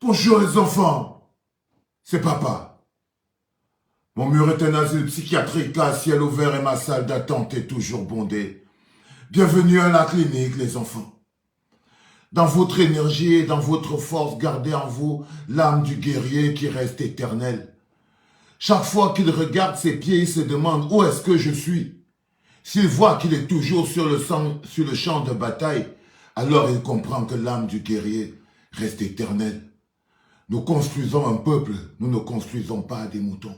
Bonjour les enfants, c'est papa. Mon mur est un asile psychiatrique à ciel ouvert et ma salle d'attente est toujours bondée. Bienvenue à la clinique les enfants. Dans votre énergie et dans votre force, gardez en vous l'âme du guerrier qui reste éternelle. Chaque fois qu'il regarde ses pieds, il se demande où est-ce que je suis. S'il voit qu'il est toujours sur le champ de bataille, alors il comprend que l'âme du guerrier reste éternelle. Nous construisons un peuple, nous ne construisons pas des moutons.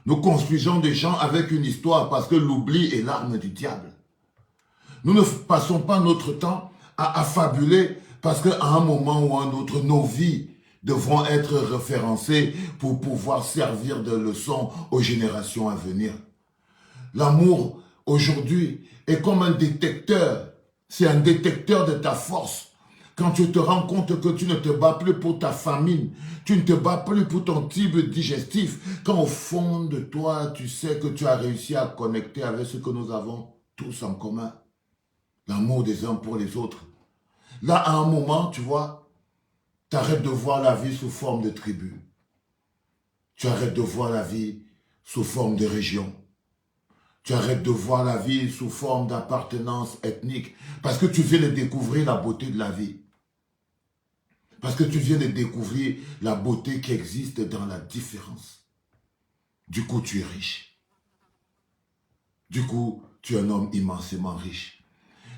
Nous construisons des gens avec une histoire parce que l'oubli est l'arme du diable. Nous ne passons pas notre temps à affabuler parce qu'à un moment ou un autre, nos vies devront être référencées pour pouvoir servir de leçon aux générations à venir. L'amour, aujourd'hui, est comme un détecteur. C'est un détecteur de ta force. Quand tu te rends compte que tu ne te bats plus pour ta famine, tu ne te bats plus pour ton type digestif, quand au fond de toi, tu sais que tu as réussi à connecter avec ce que nous avons tous en commun. L'amour des uns pour les autres. Là, à un moment, tu vois, tu arrêtes de voir la vie sous forme de tribu. Tu arrêtes de voir la vie sous forme de région. Tu arrêtes de voir la vie sous forme d'appartenance ethnique parce que tu viens de découvrir la beauté de la vie. Parce que tu viens de découvrir la beauté qui existe dans la différence. Du coup, tu es riche. Du coup, tu es un homme immensément riche.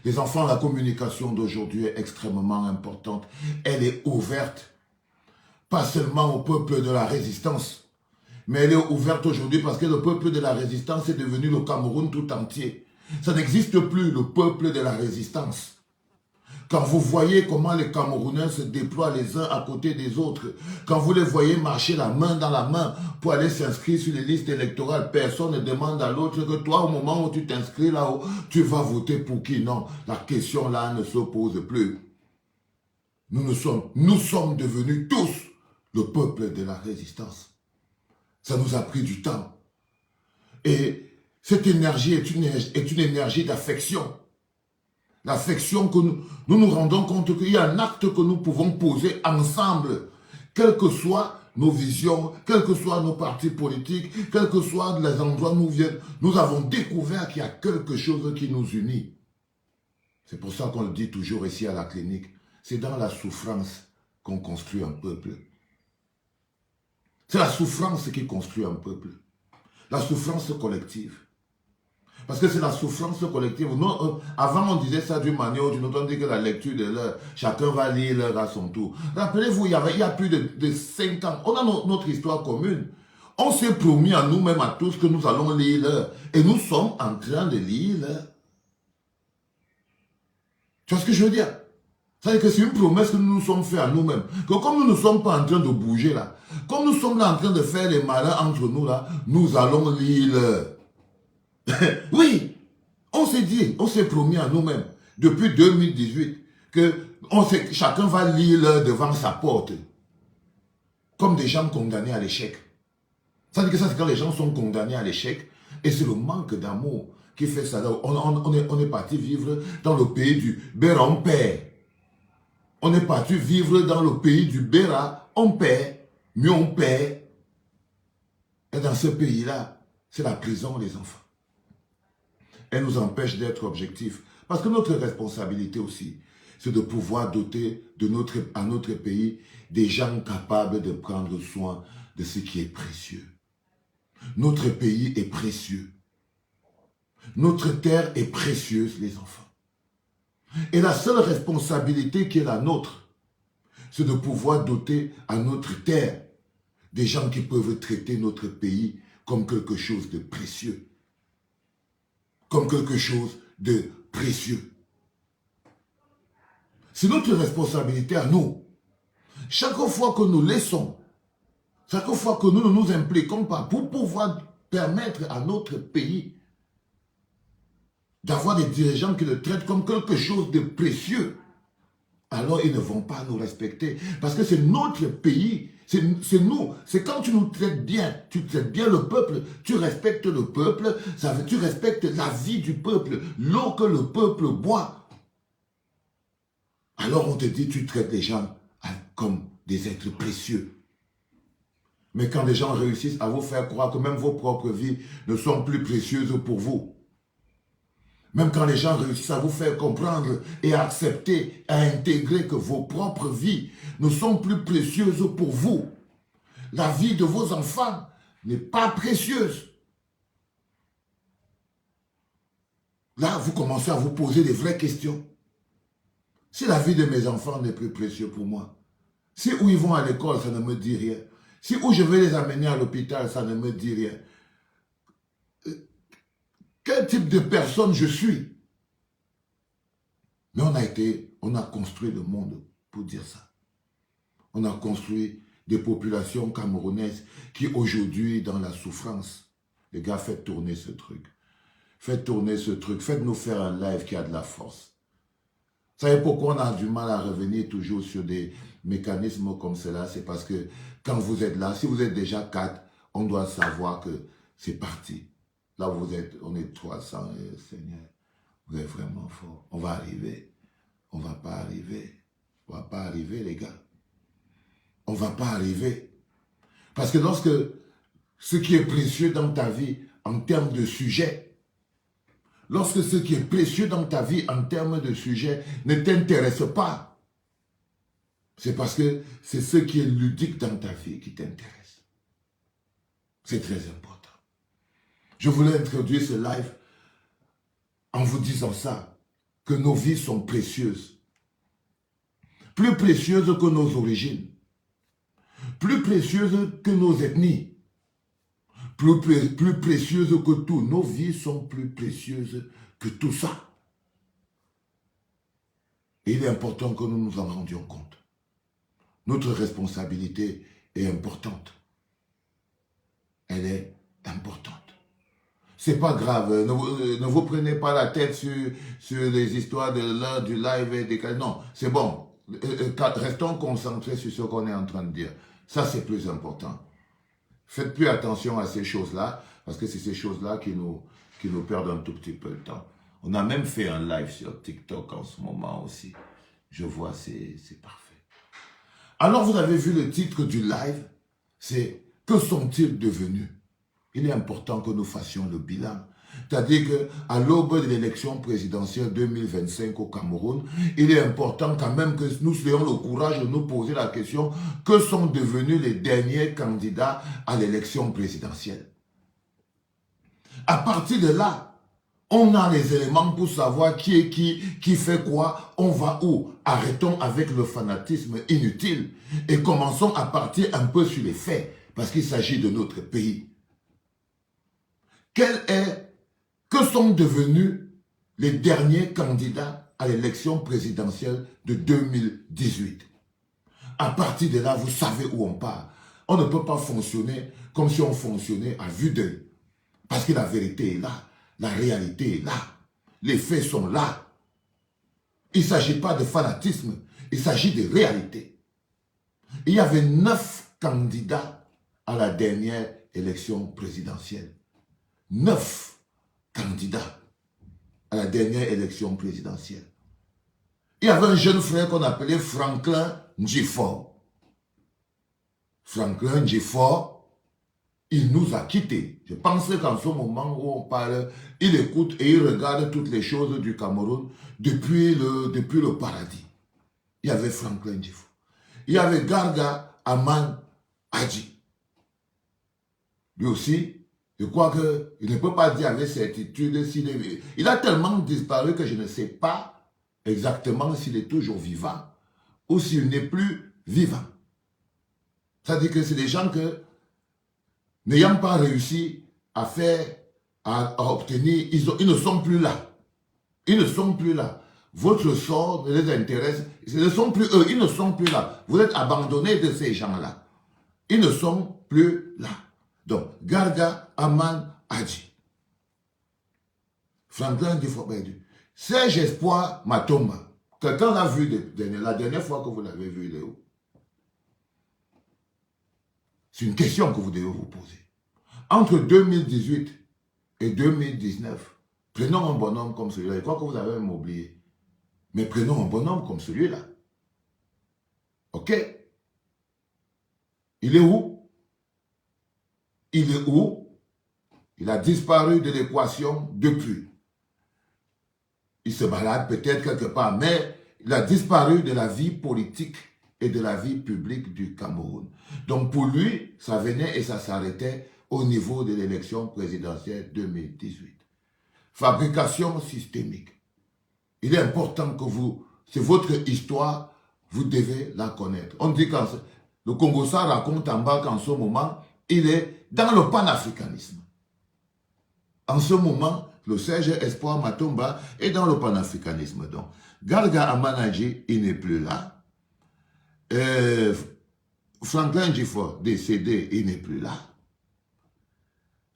Les enfants, la communication d'aujourd'hui est extrêmement importante. Elle est ouverte, pas seulement au peuple de la résistance, mais elle est ouverte aujourd'hui parce que le peuple de la résistance est devenu le Cameroun tout entier. Ça n'existe plus, le peuple de la résistance. Quand vous voyez comment les Camerounais se déploient les uns à côté des autres, quand vous les voyez marcher la main dans la main pour aller s'inscrire sur les listes électorales, personne ne demande à l'autre que toi, au moment où tu t'inscris là-haut, tu vas voter pour qui? Non, la question là ne se pose plus. Nous sommes devenus tous le peuple de la résistance. Ça nous a pris du temps. Et cette énergie est une énergie d'affection. L'affection que nous rendons compte qu'il y a un acte que nous pouvons poser ensemble, quelles que soient nos visions, quels que soient nos partis politiques, quels que soient les endroits où nous viennent, nous avons découvert qu'il y a quelque chose qui nous unit. C'est pour ça qu'on le dit toujours ici à la clinique, c'est dans la souffrance qu'on construit un peuple. C'est la souffrance qui construit un peuple. La souffrance collective. Parce que c'est la souffrance collective. Avant, on disait ça d'une manière ou d'une autre. On dit que la lecture de l'heure, chacun va lire l'heure à son tour. Rappelez-vous, il y a plus de 5 ans, on a notre histoire commune. On s'est promis à nous-mêmes, à tous, que nous allons lire l'heure. Et nous sommes en train de lire l'heure. Tu vois ce que je veux dire? C'est-à-dire que c'est une promesse que nous nous sommes fait à nous-mêmes. Que comme nous ne sommes pas en train de bouger là, comme nous sommes là en train de faire les malins entre nous là, nous allons lire l'heure. Oui, on s'est dit, on s'est promis à nous-mêmes, depuis 2018, que chacun va lire l'heure devant sa porte, comme des gens condamnés à l'échec. Ça veut dire que ça, c'est quand les gens sont condamnés à l'échec, et c'est le manque d'amour qui fait ça. On est parti vivre dans le pays du Béra, on perd. On est parti vivre dans le pays du Béra, on perd, mieux on perd. Et dans ce pays-là, c'est la prison, les enfants. Elle nous empêche d'être objectifs. Parce que notre responsabilité aussi, c'est de pouvoir doter à notre pays des gens capables de prendre soin de ce qui est précieux. Notre pays est précieux. Notre terre est précieuse, les enfants. Et la seule responsabilité qui est la nôtre, c'est de pouvoir doter à notre terre des gens qui peuvent traiter notre pays comme quelque chose de précieux. Comme quelque chose de précieux. C'est notre responsabilité à nous. Chaque fois que nous laissons, chaque fois que nous ne nous impliquons pas pour pouvoir permettre à notre pays d'avoir des dirigeants qui le traitent comme quelque chose de précieux, alors ils ne vont pas nous respecter. Parce que c'est notre pays. C'est nous, c'est quand tu nous traites bien, tu traites bien le peuple, tu respectes le peuple, tu respectes la vie du peuple, l'eau que le peuple boit. Alors on te dit, tu traites les gens comme des êtres précieux. Mais quand des gens réussissent à vous faire croire que même vos propres vies ne sont plus précieuses pour vous, même quand les gens réussissent à vous faire comprendre et à accepter, à intégrer que vos propres vies ne sont plus précieuses pour vous, la vie de vos enfants n'est pas précieuse. Là, vous commencez à vous poser des vraies questions. Si la vie de mes enfants n'est plus précieuse pour moi, si où ils vont à l'école, ça ne me dit rien. Si où je vais les amener à l'hôpital, ça ne me dit rien. Quel type de personne je suis? Mais on a construit le monde pour dire ça. On a construit des populations camerounaises qui aujourd'hui, dans la souffrance, les gars, faites tourner ce truc. Faites tourner ce truc. Faites-nous faire un live qui a de la force. Vous savez pourquoi on a du mal à revenir toujours sur des mécanismes comme cela? C'est parce que quand vous êtes là, si vous êtes déjà 4, on doit savoir que c'est parti. Là où vous êtes, on est 300, Seigneur. Vous êtes vraiment fort. On va arriver. On ne va pas arriver. On ne va pas arriver, les gars. On ne va pas arriver. Parce que lorsque ce qui est précieux dans ta vie, en termes de sujet, lorsque ce qui est précieux dans ta vie, en termes de sujet, ne t'intéresse pas, c'est parce que c'est ce qui est ludique dans ta vie qui t'intéresse. C'est très important. Je voulais introduire ce live en vous disant ça, que nos vies sont précieuses. Plus précieuses que nos origines. Plus précieuses que nos ethnies. Plus précieuses que tout. Nos vies sont plus précieuses que tout ça. Et il est important que nous nous en rendions compte. Notre responsabilité est importante. Elle est importante. C'est pas grave, ne vous prenez pas la tête sur les histoires de l'heure du live et des... Non, c'est bon. Restons concentrés sur ce qu'on est en train de dire. Ça, c'est plus important. Faites plus attention à ces choses-là, parce que c'est ces choses-là qui nous perdent un tout petit peu le temps. On a même fait un live sur TikTok en ce moment aussi. Je vois, c'est parfait. Alors, vous avez vu le titre du live, c'est « Que sont-ils devenus ?» Il est important que nous fassions le bilan. C'est-à-dire qu'à l'aube de l'élection présidentielle 2025 au Cameroun, il est important quand même que nous ayons le courage de nous poser la question « Que sont devenus les derniers candidats à l'élection présidentielle ?» À partir de là, on a les éléments pour savoir qui est qui fait quoi, on va où. Arrêtons avec le fanatisme inutile et commençons à partir un peu sur les faits, parce qu'il s'agit de notre pays. Que sont devenus les derniers candidats à l'élection présidentielle de 2018? À partir de là, vous savez où on part. On ne peut pas fonctionner comme si on fonctionnait à vue d'œil. Parce que la vérité est là, la réalité est là, les faits sont là. Il ne s'agit pas de fanatisme, il s'agit de réalité. Il y avait 9 candidats à la dernière élection présidentielle. 9 candidats à la dernière élection présidentielle. Il y avait un jeune frère qu'on appelait Franklin Ndjifor. Franklin Ndjifor, il nous a quittés. Je pense qu'en ce moment où on parle, il écoute et il regarde toutes les choses du Cameroun depuis le paradis. Il y avait Franklin Ndjifor. Il y avait Garga Aman Adji. Lui aussi, je crois qu'il ne peut pas dire avec certitude s'il est... Il a tellement disparu que je ne sais pas exactement s'il est toujours vivant ou s'il n'est plus vivant. C'est-à-dire que c'est des gens que, n'ayant pas réussi à obtenir, ils ne sont plus là. Ils ne sont plus là. Votre sort ne les intéresse. Ce ne sont plus eux, ils ne sont plus là. Vous êtes abandonnés de ces gens-là. Ils ne sont plus là. Donc, Garga Aman Adji. Franklin Ndjifor. Serge Espoir Matomba. Quelqu'un l'a vu la dernière fois que vous l'avez vu, il est où? C'est une question que vous devez vous poser. Entre 2018 et 2019, prenons un bonhomme comme celui-là. Je crois que vous avez même oublié. Mais prenons un bonhomme comme celui-là. Ok? Il est où? Il est où? Il a disparu de l'équation depuis. Il se balade peut-être quelque part, mais il a disparu de la vie politique et de la vie publique du Cameroun. Donc pour lui, ça venait et ça s'arrêtait au niveau de l'élection présidentielle 2018. Fabrication systémique. Il est important que vous, c'est votre histoire, vous devez la connaître. On dit que le Congo-Ça raconte en bas qu'en ce moment, il est dans le panafricanisme. En ce moment, le Serge Espoir Matomba est dans le panafricanisme. Donc, Garga Amanadji, il n'est plus là. Franklin Gifford, décédé, il n'est plus là.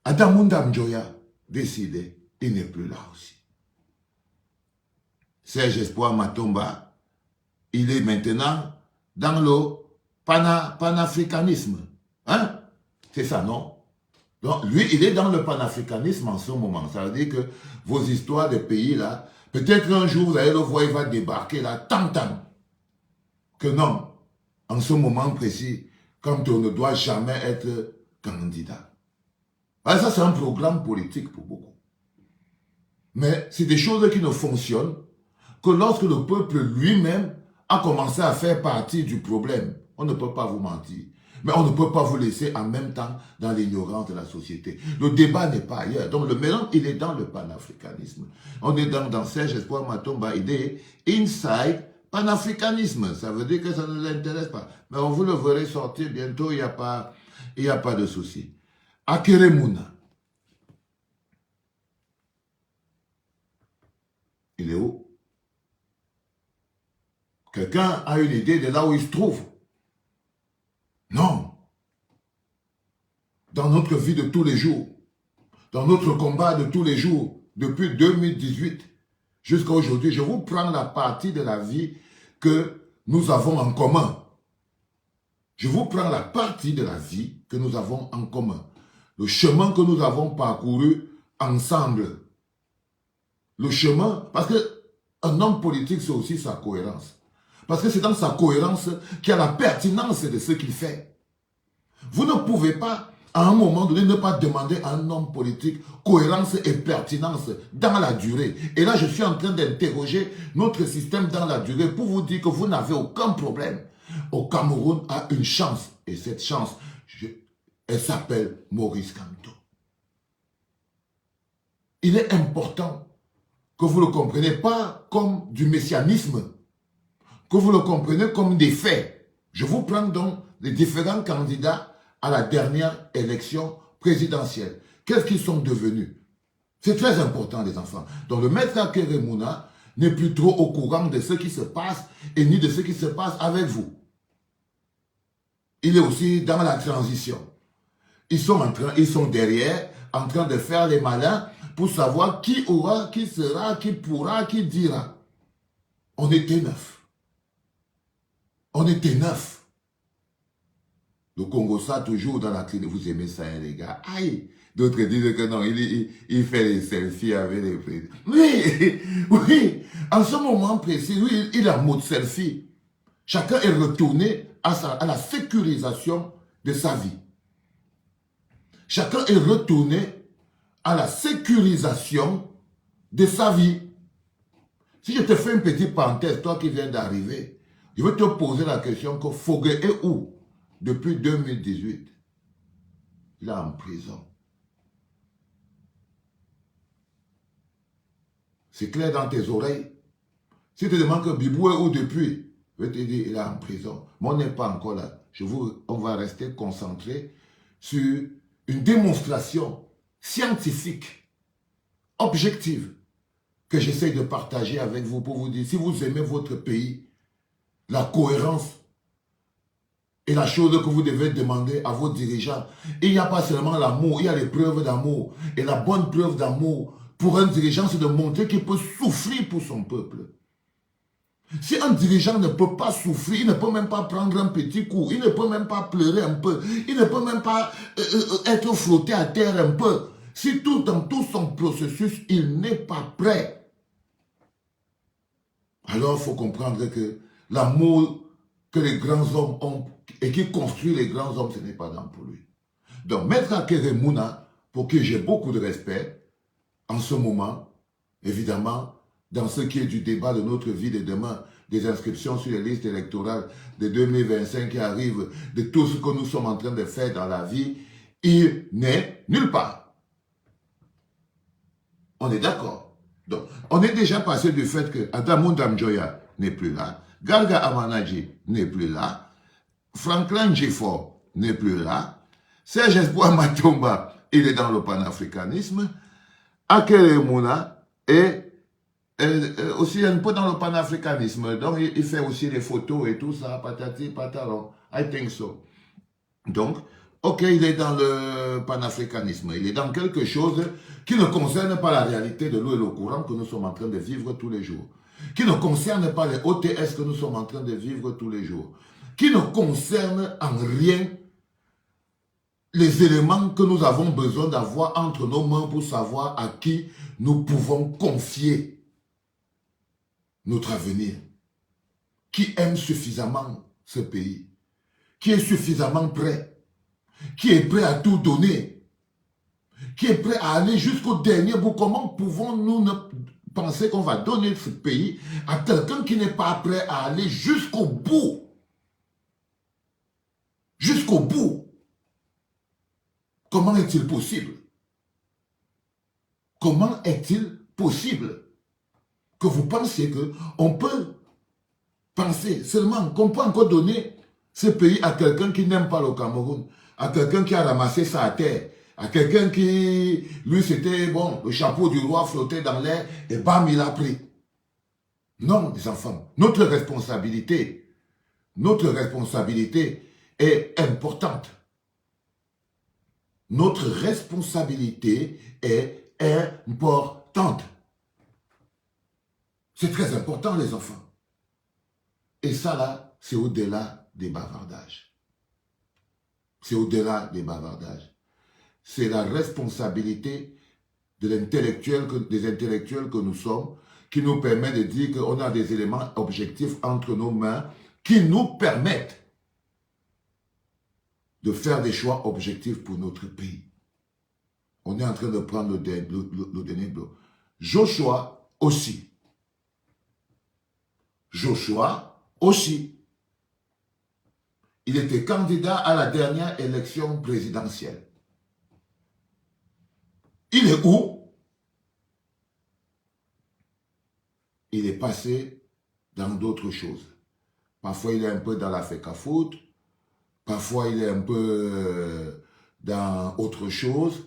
Adamunda Mjoya, décédé, il n'est plus là aussi. Serge Espoir Matomba, il est maintenant dans le panafricanisme. Hein? C'est ça, non? Donc, lui, il est dans le panafricanisme en ce moment. Ça veut dire que vos histoires de pays, là, peut-être qu'un jour, vous allez le voir, il va débarquer là, tant. Que non, en ce moment précis, quand on ne doit jamais être candidat. Alors ça, c'est un programme politique pour beaucoup. Mais c'est des choses qui ne fonctionnent que lorsque le peuple lui-même a commencé à faire partie du problème. On ne peut pas vous mentir. Mais on ne peut pas vous laisser en même temps dans l'ignorance de la société. Le débat n'est pas ailleurs. Donc le mélange, il est dans le panafricanisme. On est dans Serge Espoir Matomba, il est inside panafricanisme. Ça veut dire que ça ne l'intéresse pas. Mais on vous le verrez sortir bientôt, il n'y a pas de souci. Akeremouna. Il est où? Quelqu'un a une idée de là où il se trouve? Non. Dans notre vie de tous les jours, dans notre combat de tous les jours, depuis 2018 jusqu'à aujourd'hui, je vous prends la partie de la vie que nous avons en commun. Je vous prends la partie de la vie que nous avons en commun. Le chemin que nous avons parcouru ensemble. Le chemin, parce qu'un homme politique, c'est aussi sa cohérence. Parce que c'est dans sa cohérence qu'il y a la pertinence de ce qu'il fait. Vous ne pouvez pas, à un moment donné, ne pas demander à un homme politique cohérence et pertinence dans la durée. Et là, je suis en train d'interroger notre système dans la durée pour vous dire que vous n'avez aucun problème. Au Cameroun a une chance. Et cette chance, elle s'appelle Maurice Kamto. Il est important que vous le compreniez pas comme du messianisme, que vous le compreniez comme des faits. Je vous prends donc les différents candidats à la dernière élection présidentielle. Qu'est-ce qu'ils sont devenus? C'est très important, les enfants. Donc le maître Akeremouna n'est plus trop au courant de ce qui se passe et ni de ce qui se passe avec vous. Il est aussi dans la transition. Ils sont derrière, en train de faire les malins pour savoir qui aura, qui sera, qui pourra, qui dira. On était 9. On était 9. Le Congo-Ça, toujours dans la clinique. Vous aimez ça, hein, les gars? Aïe! D'autres disent que non, il fait les selfies avec les présidents. Oui, oui. En ce moment précis, oui, il est en mode selfie. Chacun est retourné à la sécurisation de sa vie. Chacun est retourné à la sécurisation de sa vie. Si je te fais une petite parenthèse, toi qui viens d'arriver, je vais te poser la question que Fogué est où depuis 2018? Il est en prison. C'est clair dans tes oreilles. Si tu te demandes que Bibou est où depuis, je vais te dire, il est en prison. Mais on n'est pas encore là. On va rester concentré sur une démonstration scientifique, objective, que j'essaie de partager avec vous pour vous dire, si vous aimez votre pays, la cohérence est la chose que vous devez demander à vos dirigeants. Il n'y a pas seulement l'amour, il y a les preuves d'amour. Et la bonne preuve d'amour pour un dirigeant, c'est de montrer qu'il peut souffrir pour son peuple. Si un dirigeant ne peut pas souffrir, il ne peut même pas prendre un petit coup, il ne peut même pas pleurer un peu, il ne peut même pas être frotté à terre un peu. Si dans tout son processus, il n'est pas prêt, alors il faut comprendre que l'amour que les grands hommes ont et qui construit les grands hommes, ce n'est pas dans pour lui. Donc, Maître Akeremouna, pour qui j'ai beaucoup de respect, en ce moment, évidemment, dans ce qui est du débat de notre vie de demain, des inscriptions sur les listes électorales de 2025 qui arrivent, de tout ce que nous sommes en train de faire dans la vie, il n'est nulle part. On est d'accord. Donc, on est déjà passé du fait que Adamou Damjoya n'est plus là, Garga Amanaji n'est plus là, Franklin Gifford n'est plus là, Serge Espoir Matomba, il est dans le panafricanisme, Akeremouna est aussi un peu dans le panafricanisme. Donc, il fait aussi des photos et tout ça, patati, patalon. I think so. Donc, ok, il est dans le panafricanisme. Il est dans quelque chose qui ne concerne pas la réalité de l'eau et le courant que nous sommes en train de vivre tous les jours. Qui ne concerne pas les OTS que nous sommes en train de vivre tous les jours. Qui ne concerne en rien les éléments que nous avons besoin d'avoir entre nos mains pour savoir à qui nous pouvons confier notre avenir, qui aime suffisamment ce pays, qui est suffisamment prêt, qui est prêt à tout donner, qui est prêt à aller jusqu'au dernier bout. Comment pouvons-nous penser qu'on va donner ce pays à quelqu'un qui n'est pas prêt à aller jusqu'au bout? Jusqu'au bout. Comment est-il possible? Comment est-il possible que vous pensez qu'on peut penser seulement qu'on peut encore donner ce pays à quelqu'un qui n'aime pas le Cameroun, à quelqu'un qui a ramassé sa terre, à quelqu'un qui, lui, c'était, bon, le chapeau du roi flottait dans l'air et bam, il a pris. Non, les enfants, notre responsabilité est importante. Notre responsabilité est importante. C'est très important, les enfants. Et ça, là, c'est au-delà des bavardages. C'est au-delà des bavardages. C'est la responsabilité des intellectuels que nous sommes qui nous permet de dire qu'on a des éléments objectifs entre nos mains qui nous permettent de faire des choix objectifs pour notre pays. On est en train de prendre le dernier bloc. Joshua aussi. Joshua aussi. Il était candidat à la dernière élection présidentielle. Il est où? Il est passé dans d'autres choses. Parfois, il est un peu dans la FECAFOOT. Parfois, il est un peu dans autre chose.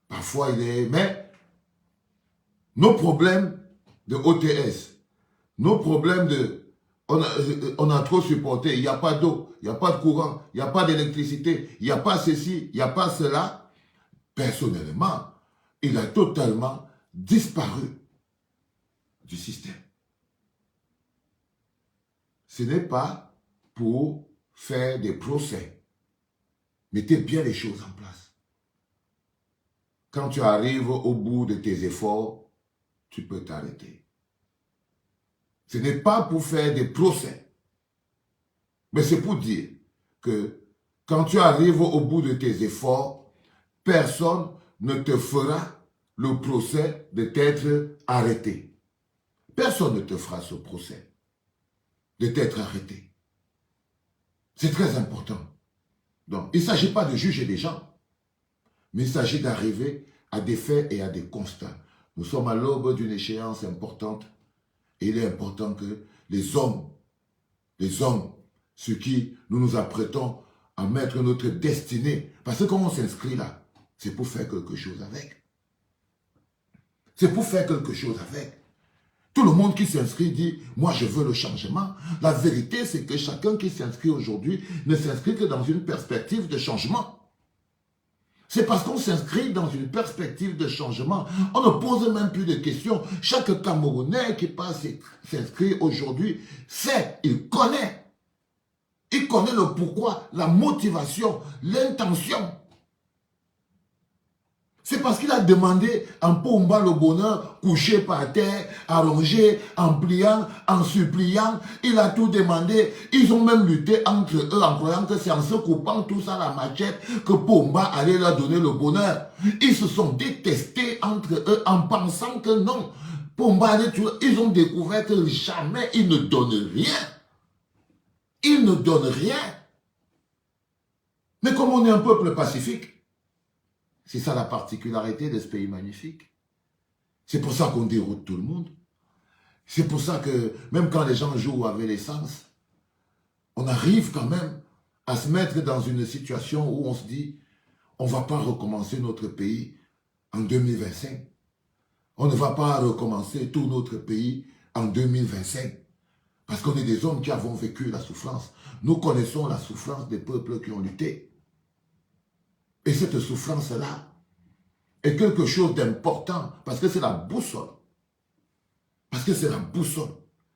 Parfois, il est... Mais nos problèmes de OTS, nos problèmes de... On a trop supporté, il n'y a pas d'eau, il n'y a pas de courant, il n'y a pas d'électricité, il n'y a pas ceci, il n'y a pas cela. Personnellement, il a totalement disparu du système. Ce n'est pas pour faire des procès. Mettez bien les choses en place. Quand tu arrives au bout de tes efforts, tu peux t'arrêter. Ce n'est pas pour faire des procès, mais c'est pour dire que quand tu arrives au bout de tes efforts, personne ne te fera le procès de t'être arrêté. Personne ne te fera ce procès de t'être arrêté. C'est très important. Donc, il ne s'agit pas de juger les gens, mais il s'agit d'arriver à des faits et à des constats. Nous sommes à l'aube d'une échéance importante. Et il est important que les hommes sur qui nous nous apprêtons à mettre notre destinée, parce que quand on s'inscrit là, c'est pour faire quelque chose avec. C'est pour faire quelque chose avec. Tout le monde qui s'inscrit dit, moi je veux le changement. La vérité, c'est que chacun qui s'inscrit aujourd'hui ne s'inscrit que dans une perspective de changement. C'est parce qu'on s'inscrit dans une perspective de changement. On ne pose même plus de questions. Chaque Camerounais qui passe s'inscrit aujourd'hui sait, il connaît. Il connaît le pourquoi, la motivation, l'intention. C'est parce qu'il a demandé en Pomba le bonheur, couché par terre, allongé, en pliant, en suppliant. Il a tout demandé. Ils ont même lutté entre eux en croyant que c'est en se coupant tous à la machette que Pomba allait leur donner le bonheur. Ils se sont détestés entre eux en pensant que non. Pomba allait tout. Ils ont découvert que jamais ils ne donnent rien. Ils ne donnent rien. Mais comme on est un peuple pacifique, c'est ça la particularité de ce pays magnifique. C'est pour ça qu'on déroute tout le monde. C'est pour ça que même quand les gens jouent avec l'essence, on arrive quand même à se mettre dans une situation où on se dit, on ne va pas recommencer notre pays en 2025. On ne va pas recommencer tout notre pays en 2025. Parce qu'on est des hommes qui avons vécu la souffrance. Nous connaissons la souffrance des peuples qui ont lutté. Et cette souffrance-là est quelque chose d'important parce que c'est la boussole. Parce que c'est la boussole.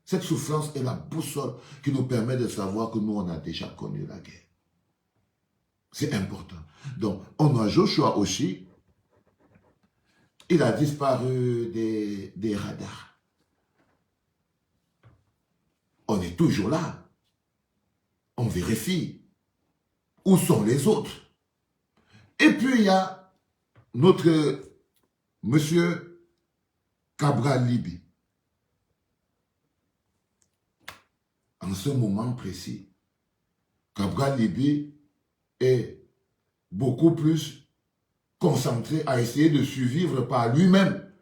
Cette souffrance est la boussole qui nous permet de savoir que nous, on a déjà connu la guerre. C'est important. Donc, on a Joshua aussi. Il a disparu des radars. On est toujours là. On vérifie. Où sont les autres? Et puis, il y a notre monsieur Cabral Libye. En ce moment précis, Cabral Libye est beaucoup plus concentré à essayer de survivre par lui-même,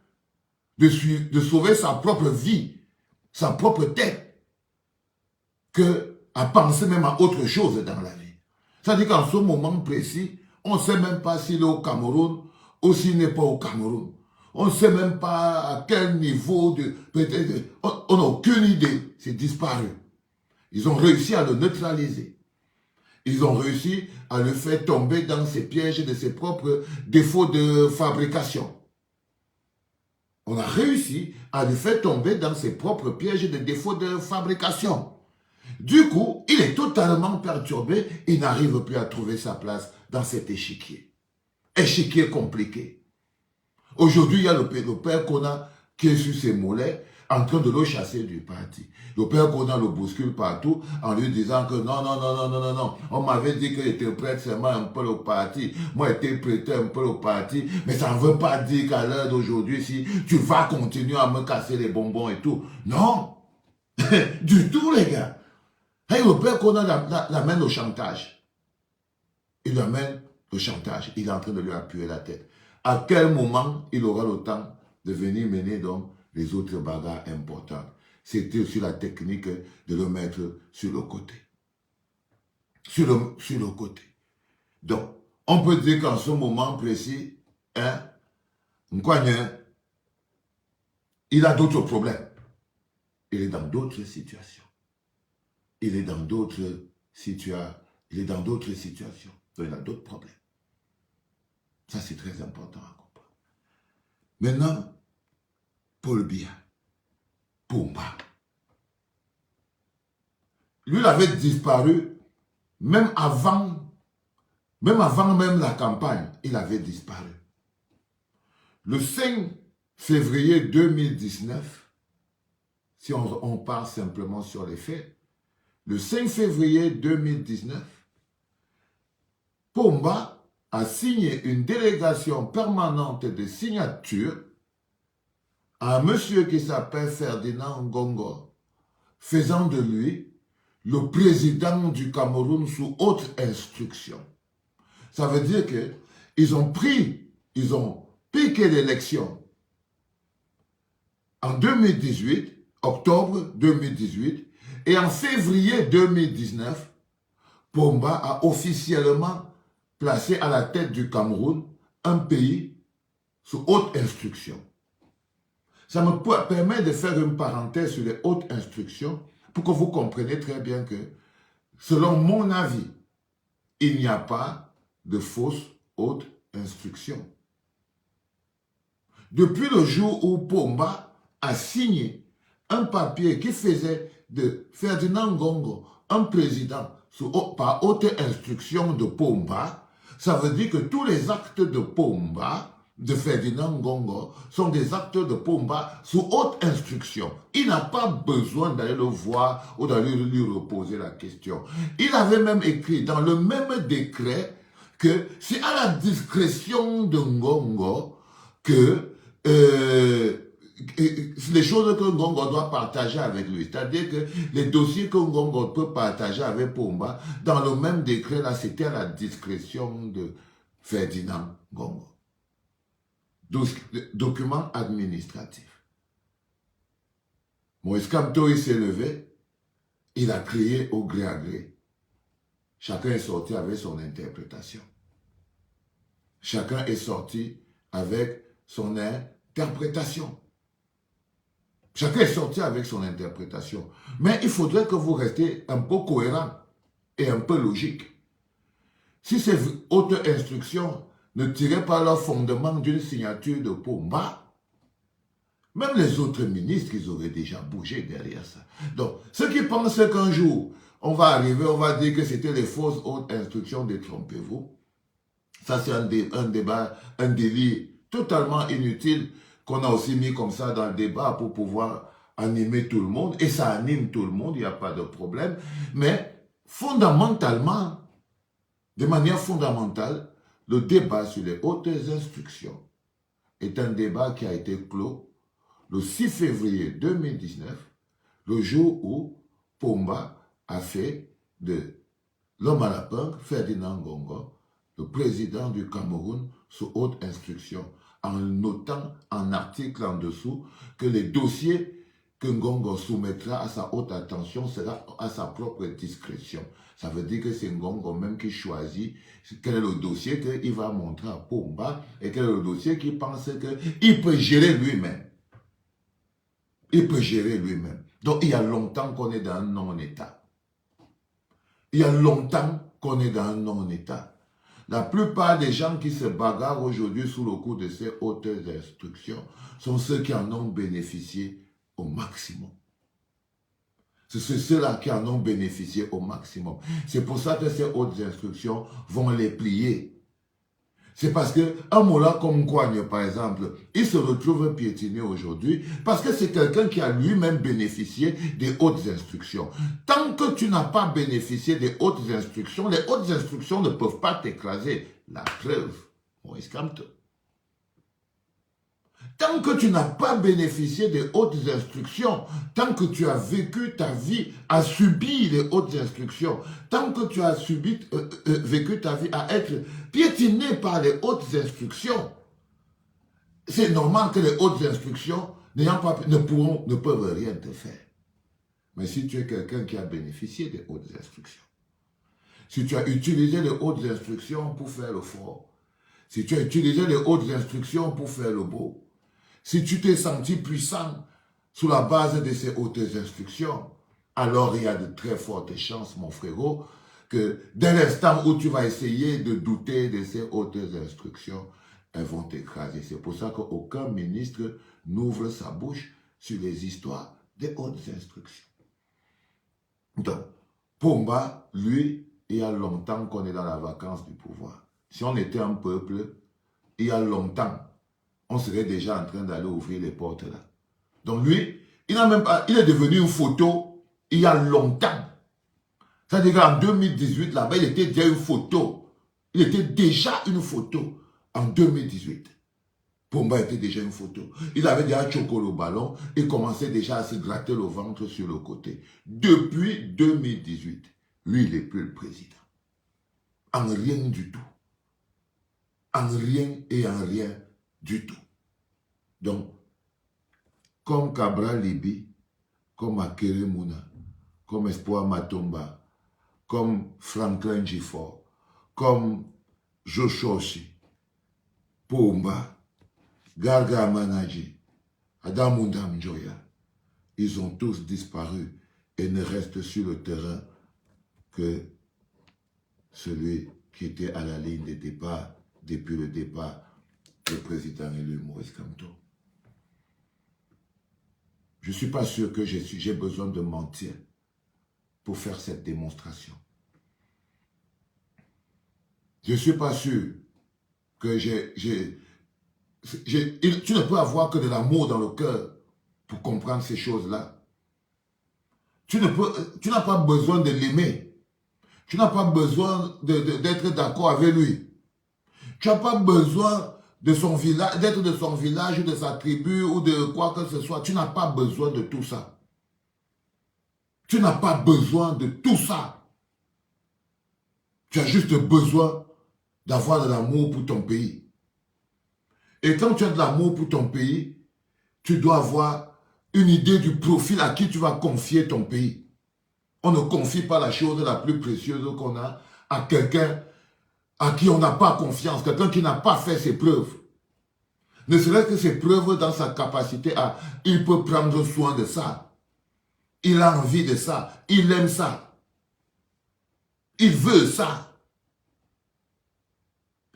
de sauver sa propre vie, sa propre tête, que à penser même à autre chose dans la vie. C'est-à-dire qu'en ce moment précis, on ne sait même pas s'il est au Cameroun ou s'il n'est pas au Cameroun. On ne sait même pas à quel niveau de... On n'a aucune idée. C'est disparu. Ils ont réussi à le neutraliser. Ils ont réussi à le faire tomber dans ses pièges de ses propres défauts de fabrication. On a réussi à le faire tomber dans ses propres pièges de défauts de fabrication. Du coup, il est totalement perturbé. Il n'arrive plus à trouver sa place dans cet échiquier. Échiquier compliqué. Aujourd'hui, il y a le père Kona qui est sur ses mollets en train de le chasser du parti. Le père Kona le bouscule partout en lui disant que non. On m'avait dit que j'étais prêtre seulement un peu au parti. Moi, j'étais prêté un peu au parti. Mais ça ne veut pas dire qu'à l'heure d'aujourd'hui, si tu vas continuer à me casser les bonbons et tout. Non. Du tout, les gars. Et le père Kona l'amène au chantage. Il l'amène au chantage. Il est en train de lui appuyer la tête. À quel moment il aura le temps de venir mener donc les autres bagarres importantes? C'était aussi la technique de le mettre sur le côté. Sur le côté. Donc, on peut dire qu'en ce moment précis, Nkwanye, il a d'autres problèmes. Il est dans d'autres situations. Il est dans d'autres situations. Donc, il a d'autres problèmes. Ça, c'est très important à comprendre. Maintenant, Paul Biya, Pomba. Lui, il avait disparu même avant même la campagne, il avait disparu. Le 5 février 2019, si on part simplement sur les faits, le 5 février 2019, Pomba a signé une délégation permanente de signature à un monsieur qui s'appelle Ferdinand Ngongo, faisant de lui le président du Cameroun sous haute instruction. Ça veut dire qu'ils ont piqué l'élection en 2018, octobre 2018, et en février 2019, Pomba a officiellement placé à la tête du Cameroun un pays sous haute instruction. Ça me permet de faire une parenthèse sur les hautes instructions pour que vous compreniez très bien que, selon mon avis, il n'y a pas de fausses hautes instructions. Depuis le jour où Pomba a signé un papier qui faisait de Ferdinand Ngongo un président par haute instruction de Pomba, ça veut dire que tous les actes de Pomba de Ferdinand Ngongo sont des actes de Pomba sous haute instruction. Il n'a pas besoin d'aller le voir ou d'aller lui reposer la question. Il avait même écrit dans le même décret que c'est à la discrétion de Ngongo que les choses que Ngongo doit partager avec lui. C'est-à-dire que les dossiers que Ngongo peut partager avec Pomba, dans le même décret, là, c'était à la discrétion de Ferdinand Ngongo. Document administratif. Moïse Kamto, il s'est levé, il a crié au gré à gré. Chacun est sorti avec son interprétation. Chacun est sorti avec son interprétation. Chacun est sorti avec son interprétation. Mais il faudrait que vous restiez un peu cohérent et un peu logique. Si ces hautes instructions ne tiraient pas leur fondement d'une signature de Pomba, même les autres ministres, ils auraient déjà bougé derrière ça. Donc, ceux qui pensent qu'un jour, on va arriver, on va dire que c'était les fausses hautes instructions, détrompez-vous. Ça, c'est un débat, un délit totalement inutile qu'on a aussi mis comme ça dans le débat pour pouvoir animer tout le monde. Et ça anime tout le monde, il n'y a pas de problème. Mais fondamentalement, de manière fondamentale, le débat sur les hautes instructions est un débat qui a été clos le 6 février 2019, le jour où Pomba a fait de l'homme à la punk, Ferdinand Ngongo, le président du Cameroun, sous haute instruction, en notant en article en dessous que les dossiers que Ngongo soumettra à sa haute attention sera à sa propre discrétion. Ça veut dire que c'est Ngongo même qui choisit quel est le dossier qu'il va montrer à Pomba et quel est le dossier qu'il pense qu'il peut gérer lui-même. Il peut gérer lui-même. Donc il y a longtemps qu'on est dans un non-état. Il y a longtemps qu'on est dans un non-état. La plupart des gens qui se bagarrent aujourd'hui sous le coup de ces hautes instructions sont ceux qui en ont bénéficié au maximum. C'est ceux-là qui en ont bénéficié au maximum. C'est pour ça que ces hautes instructions vont les plier. C'est parce qu'un Mola comme Kouagne, par exemple, il se retrouve piétiné aujourd'hui parce que c'est quelqu'un qui a lui-même bénéficié des hautes instructions. Tant que tu n'as pas bénéficié des hautes instructions, les hautes instructions ne peuvent pas t'écraser. La preuve, Moïse Kamto. Tant que tu n'as pas bénéficié des hautes instructions, tant que tu as vécu ta vie à subir les hautes instructions, tant que tu as vécu ta vie à être piétiné par les hautes instructions, c'est normal que les hautes instructions ne peuvent rien te faire. Mais si tu es quelqu'un qui a bénéficié des hautes instructions, si tu as utilisé les hautes instructions pour faire le fort, si tu as utilisé les hautes instructions pour faire le beau, si tu t'es senti puissant sous la base de ces hautes instructions, alors il y a de très fortes chances, mon frérot, que dès l'instant où tu vas essayer de douter de ces hautes instructions, elles vont t'écraser. C'est pour ça qu'aucun ministre n'ouvre sa bouche sur les histoires des hautes instructions. Donc, Pomba, lui, il y a longtemps qu'on est dans la vacance du pouvoir. Si on était un peuple, il y a longtemps, on serait déjà en train d'aller ouvrir les portes là. Donc lui, il est devenu une photo il y a longtemps. C'est-à-dire qu'en 2018, là-bas, il était déjà une photo. Il était déjà une photo en 2018. Pomba était déjà une photo. Il avait déjà choqué le ballon et commençait déjà à se gratter le ventre sur le côté. Depuis 2018, lui, il n'est plus le président. En rien du tout. En rien et en rien du tout. Donc, comme Cabral Libi, comme Akere Mouna, comme Espoir Matomba, comme Franklin Gifford, comme Joshoshi, Pomba, Garga Manaji, Adamunda Mjoya, ils ont tous disparu et ne restent sur le terrain que celui qui était à la ligne de départ depuis le départ, le président élu Moïse Kamto. Je ne suis pas sûr que j'ai besoin de mentir pour faire cette démonstration. Je ne suis pas sûr que Tu ne peux avoir que de l'amour dans le cœur pour comprendre ces choses-là. Tu n'as pas besoin de l'aimer. Tu n'as pas besoin d'être d'accord avec lui. Tu n'as pas besoin de son village, d'être de son village ou de sa tribu ou de quoi que ce soit. Tu n'as pas besoin de tout ça. Tu n'as pas besoin de tout ça. Tu as juste besoin d'avoir de l'amour pour ton pays. Et quand tu as de l'amour pour ton pays, tu dois avoir une idée du profil à qui tu vas confier ton pays. On ne confie pas la chose la plus précieuse qu'on a à quelqu'un à qui on n'a pas confiance, quelqu'un qui n'a pas fait ses preuves. Ne serait-ce que ses preuves dans sa capacité à... Il peut prendre soin de ça. Il a envie de ça. Il aime ça. Il veut ça.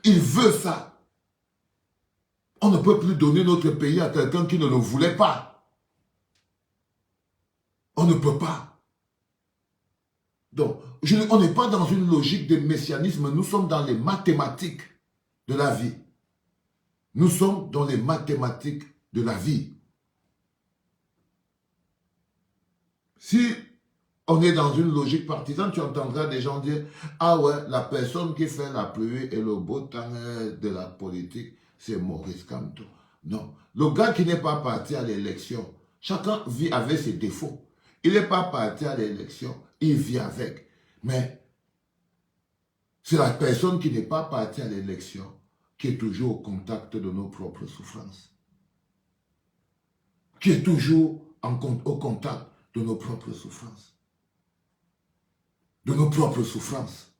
Il veut ça. On ne peut plus donner notre pays à quelqu'un qui ne le voulait pas. On ne peut pas. Donc, on n'est pas dans une logique de messianisme, nous sommes dans les mathématiques de la vie. Nous sommes dans les mathématiques de la vie. Si on est dans une logique partisane, tu entendras des gens dire « Ah ouais, la personne qui fait la pluie et le beau temps de la politique, c'est Maurice Kamto. » Non, le gars qui n'est pas parti à l'élection, chacun vit avec ses défauts. Il n'est pas parti à l'élection, il vit avec. Mais c'est la personne qui n'est pas partie à l'élection qui est toujours au contact de nos propres souffrances. Qui est toujours au contact de nos propres souffrances. De nos propres souffrances.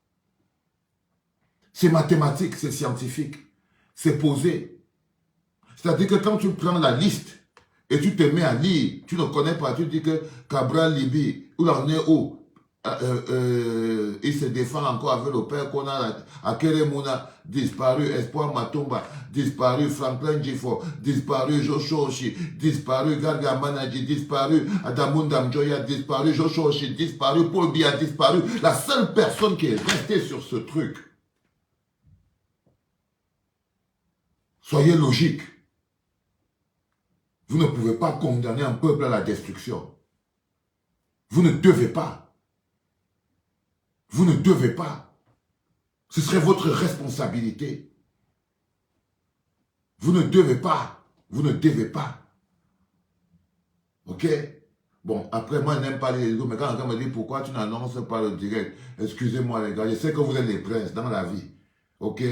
C'est mathématique, c'est scientifique. C'est posé. C'est-à-dire que quand tu prends la liste et tu te mets à lire, tu ne connais pas, tu dis que Cabral Libi, où l'on est où il se défend encore avec le père qu'on a à Keremouna, disparu, Espoir Matomba, disparu, Franklin Gifo, disparu, Joshoshi, disparu, Garga Manaji, disparu, Adamunda Mjoya, disparu, Joshoshi, disparu, Paul Biya, disparu. La seule personne qui est restée sur ce truc. Soyez logique. Vous ne pouvez pas condamner un peuple à la destruction. Vous ne devez pas. Vous ne devez pas. Ce serait votre responsabilité. Vous ne devez pas. Vous ne devez pas. Ok? Bon, après, moi, je n'aime pas les réseaux, mais quand quelqu'un me dit pourquoi tu n'annonces pas le direct, excusez-moi les gars, je sais que vous êtes les princes dans la vie. Ok?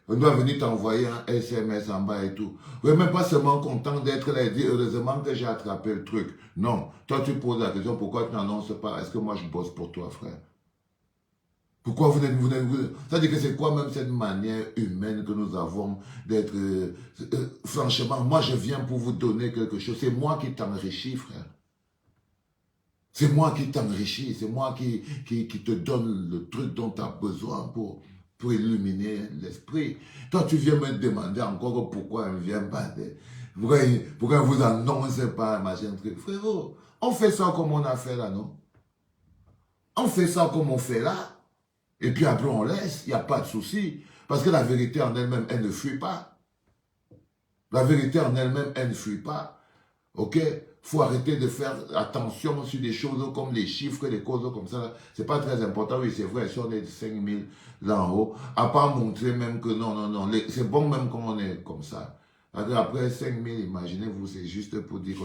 On doit venir t'envoyer un SMS en bas et tout. Vous n'êtes même pas seulement content d'être là et dire heureusement que j'ai attrapé le truc. Non. Toi, tu poses la question, pourquoi tu n'annonces pas? Est-ce que moi, je bosse pour toi, frère? Pourquoi vous n'êtes... Ça dit que c'est quoi même cette manière humaine que nous avons d'être... franchement, moi, je viens pour vous donner quelque chose. C'est moi qui t'enrichis, frère. C'est moi qui t'enrichis. C'est moi qui te donne le truc dont tu as besoin pour illuminer l'esprit. Toi, tu viens me demander encore pourquoi elle ne vient pas. Pourquoi vous annoncez pas machin truc. Frérot, on fait ça comme on a fait là, non? On fait ça comme on fait là. Et puis après, on laisse. Il n'y a pas de souci. Parce que la vérité en elle-même, elle ne fuit pas. La vérité en elle-même, elle ne fuit pas. Ok? Faut arrêter de faire attention sur des choses comme les chiffres, les causes comme ça. C'est pas très important. Oui, c'est vrai, si on est 5000 là en haut, à part montrer même que non. C'est bon même quand on est comme ça. Après 5000, imaginez-vous, c'est juste pour dire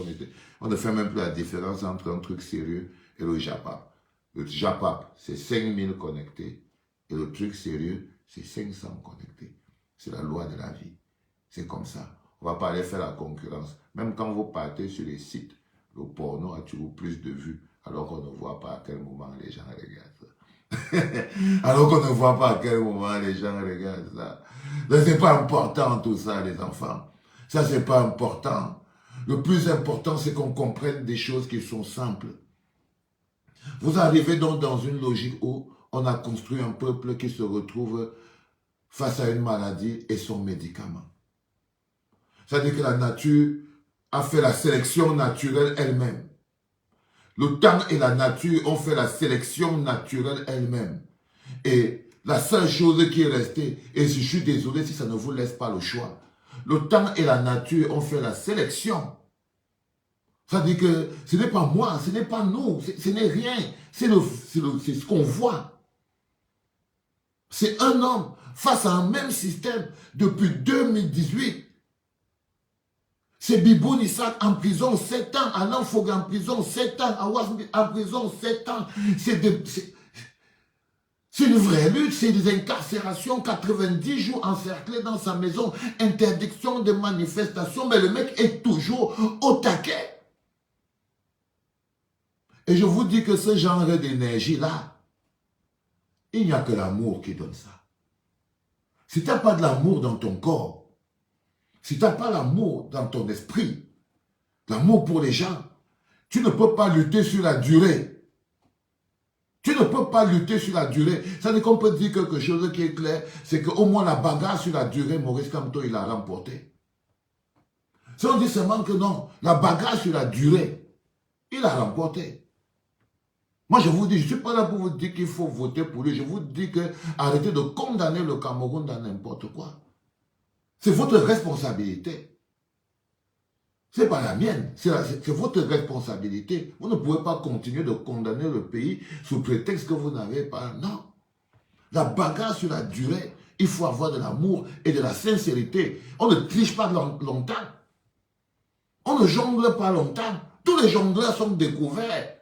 on ne fait même plus la différence entre un truc sérieux et le JAPAP. Le JAPAP, c'est 5000 connectés. Et le truc sérieux, c'est 500 connectés. C'est la loi de la vie. C'est comme ça. On ne va pas aller faire la concurrence. Même quand vous partez sur les sites, le porno a toujours plus de vues, alors qu'on ne voit pas à quel moment les gens regardent. Alors qu'on ne voit pas à quel moment les gens regardent ça. Ce n'est pas important tout ça, les enfants. Ça, c'est pas important. Le plus important, c'est qu'on comprenne des choses qui sont simples. Vous arrivez donc dans une logique où on a construit un peuple qui se retrouve face à une maladie et son médicament. C'est-à-dire que la nature a fait la sélection naturelle elle-même. Le temps et la nature ont fait la sélection naturelle elle-même. Et la seule chose qui est restée, et je suis désolé si ça ne vous laisse pas le choix, le temps et la nature ont fait la sélection. Ça dit que ce n'est pas moi, ce n'est pas nous, ce n'est rien. C'est ce qu'on voit. C'est un homme face à un même système depuis 2018. C'est Biboun Isaac en prison 7 ans, Alain Fogg en prison 7 ans, Awas en prison 7 ans. C'est une vraie lutte, c'est des incarcérations, 90 jours encerclés dans sa maison, interdiction de manifestation, mais le mec est toujours au taquet. Et je vous dis que ce genre d'énergie-là, il n'y a que l'amour qui donne ça. Si tu n'as pas de l'amour dans ton corps, si tu n'as pas l'amour dans ton esprit, l'amour pour les gens, tu ne peux pas lutter sur la durée. Tu ne peux pas lutter sur la durée. Ça veut dire qu'on peut dire quelque chose qui est clair, c'est qu'au moins la bagarre sur la durée, Maurice Kamto, il a remporté. Si on dit seulement que non, la bagarre sur la durée, il a remporté. Moi, je vous dis, je ne suis pas là pour vous dire qu'il faut voter pour lui. Je vous dis que arrêtez de condamner le Cameroun dans n'importe quoi. C'est votre responsabilité. Ce n'est pas la mienne, c'est votre responsabilité. Vous ne pouvez pas continuer de condamner le pays sous prétexte que vous n'avez pas... Non. La bagarre sur la durée, il faut avoir de l'amour et de la sincérité. On ne triche pas longtemps. On ne jongle pas longtemps. Tous les jongleurs sont découverts.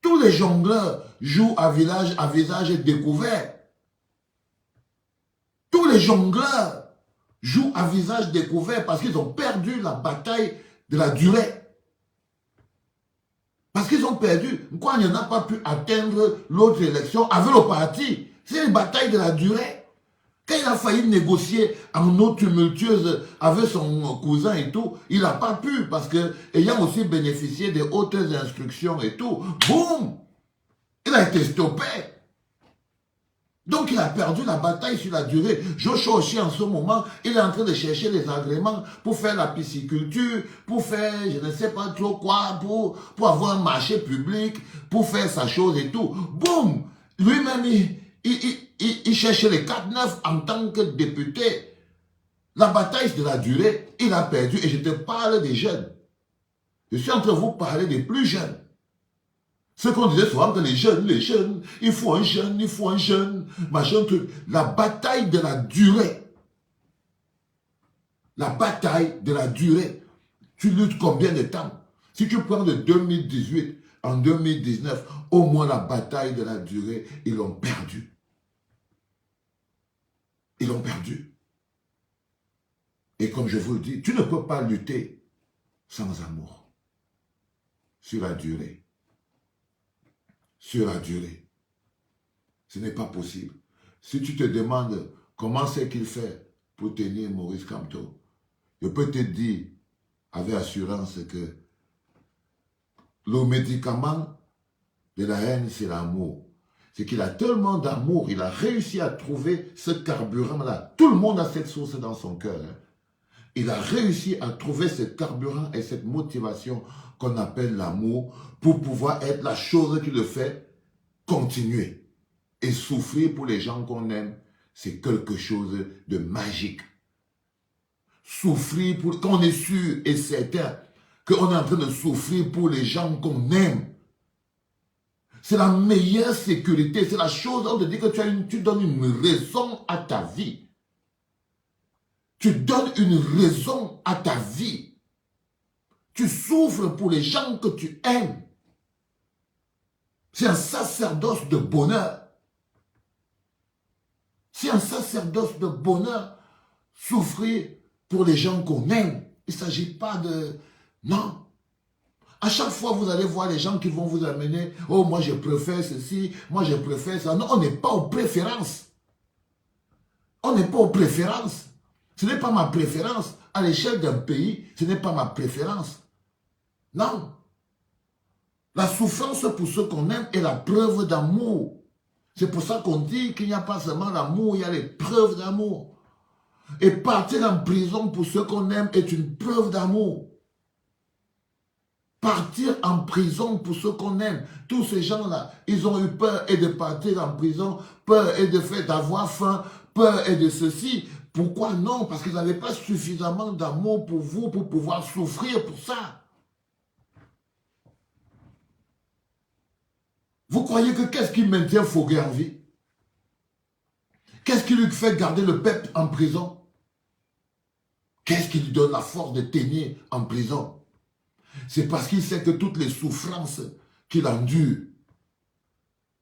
Tous les jongleurs jouent à visage découvert. Tous les jongleurs jouent à visage découvert parce qu'ils ont perdu la bataille de la durée. Parce qu'ils ont perdu. Quoi, il n'y en a pas pu atteindre l'autre élection avec le parti. C'est une bataille de la durée. Quand il a failli négocier en eau tumultueuse avec son cousin et tout, il n'a pas pu parce que, ayant aussi bénéficié des hautes instructions et tout, boum, il a été stoppé. Donc il a perdu la bataille sur la durée. Joshua aussi en ce moment, il est en train de chercher les agréments pour faire la pisciculture, pour faire je ne sais pas trop quoi, pour avoir un marché public, pour faire sa chose et tout. Boum, lui-même il cherchait les 4-9 en tant que député. La bataille de la durée, il a perdu. Et je te parle des jeunes. Je suis en train de vous parler des plus jeunes. Ce qu'on disait souvent que les jeunes, il faut un jeune, machin truc. La bataille de la durée. La bataille de la durée. Tu luttes combien de temps? Si tu prends de 2018 en 2019, au moins la bataille de la durée, ils l'ont perdu. Ils l'ont perdu. Et comme je vous le dis, tu ne peux pas lutter sans amour. Sur la durée. Sur la durée. Ce n'est pas possible. Si tu te demandes comment c'est qu'il fait pour tenir Maurice Kamto, je peux te dire avec assurance que le médicament de la haine, c'est l'amour. C'est qu'il a tellement d'amour, il a réussi à trouver ce carburant-là. Tout le monde a cette source dans son cœur. Il a réussi à trouver ce carburant et cette motivation qu'on appelle l'amour pour pouvoir être la chose qui le fait continuer. Et souffrir pour les gens qu'on aime, c'est quelque chose de magique. Souffrir pour... Quand on est sûr et certain qu'on est en train de souffrir pour les gens qu'on aime, c'est la meilleure sécurité. C'est la chose, on te dit que tu donnes une raison à ta vie. Tu donnes une raison à ta vie. Tu souffres pour les gens que tu aimes. C'est un sacerdoce de bonheur. C'est un sacerdoce de bonheur. Souffrir pour les gens qu'on aime. Il ne s'agit pas de... Non. À chaque fois, vous allez voir les gens qui vont vous amener, oh, moi je préfère ceci, moi je préfère ça. Non, on n'est pas aux préférences. On n'est pas aux préférences. Ce n'est pas ma préférence. À l'échelle d'un pays, ce n'est pas ma préférence. Non. La souffrance pour ceux qu'on aime est la preuve d'amour. C'est pour ça qu'on dit qu'il n'y a pas seulement l'amour, il y a les preuves d'amour. Et partir en prison pour ceux qu'on aime est une preuve d'amour. Partir en prison pour ceux qu'on aime. Tous ces gens-là, ils ont eu peur et de partir en prison, peur et de faire d'avoir faim, peur et de ceci, Pourquoi non? Parce que vous n'avez pas suffisamment d'amour pour vous pour pouvoir souffrir pour ça. Vous croyez que qu'est-ce qui maintient Foguet en vie? Qu'est-ce qui lui fait garder le peuple en prison? Qu'est-ce qui lui donne la force de tenir en prison? C'est parce qu'il sait que toutes les souffrances qu'il endure,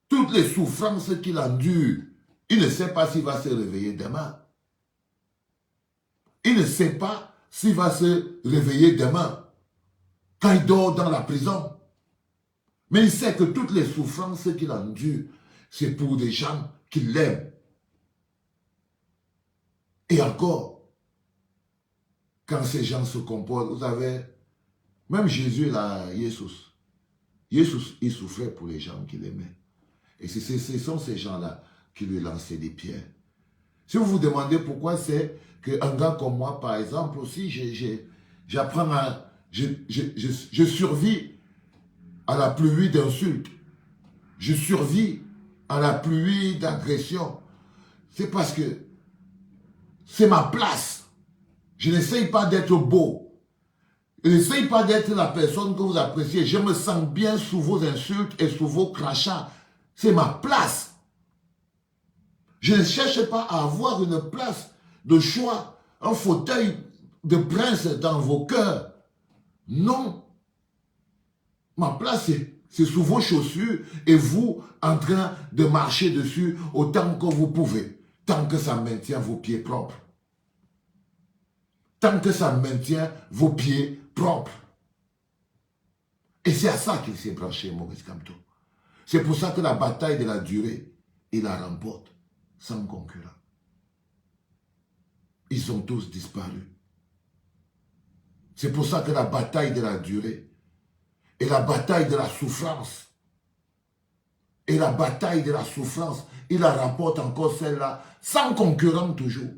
toutes les souffrances qu'il endure, il ne sait pas s'il va se réveiller demain. Il ne sait pas s'il va se réveiller demain, quand il dort dans la prison. Mais il sait que toutes les souffrances qu'il endure, c'est pour des gens qui l'aiment. Et encore, quand ces gens se comportent, vous savez, même Jésus, là, Jésus, il souffrait pour les gens qu'il aimait. Et ce sont ces gens-là qui lui lançaient des pierres. Si vous vous demandez pourquoi c'est qu'un gars comme moi, par exemple, aussi, j'apprends à... Je survis à la pluie d'insultes. Je survis à la pluie d'agressions. C'est parce que c'est ma place. Je n'essaye pas d'être beau. Je n'essaye pas d'être la personne que vous appréciez. Je me sens bien sous vos insultes et sous vos crachats. C'est ma place. Je ne cherche pas à avoir une place de choix, un fauteuil de prince dans vos cœurs. Non. Ma place, c'est sous vos chaussures et vous en train de marcher dessus autant que vous pouvez, tant que ça maintient vos pieds propres. Tant que ça maintient vos pieds propres. Et c'est à ça qu'il s'est branché, Maurice Kamto. C'est pour ça que la bataille de la durée, il la remporte sans concurrent. Ils ont tous disparu. C'est pour ça que la bataille de la durée et la bataille de la souffrance, et la bataille de la souffrance, il la remporte encore celle-là, sans concurrent toujours.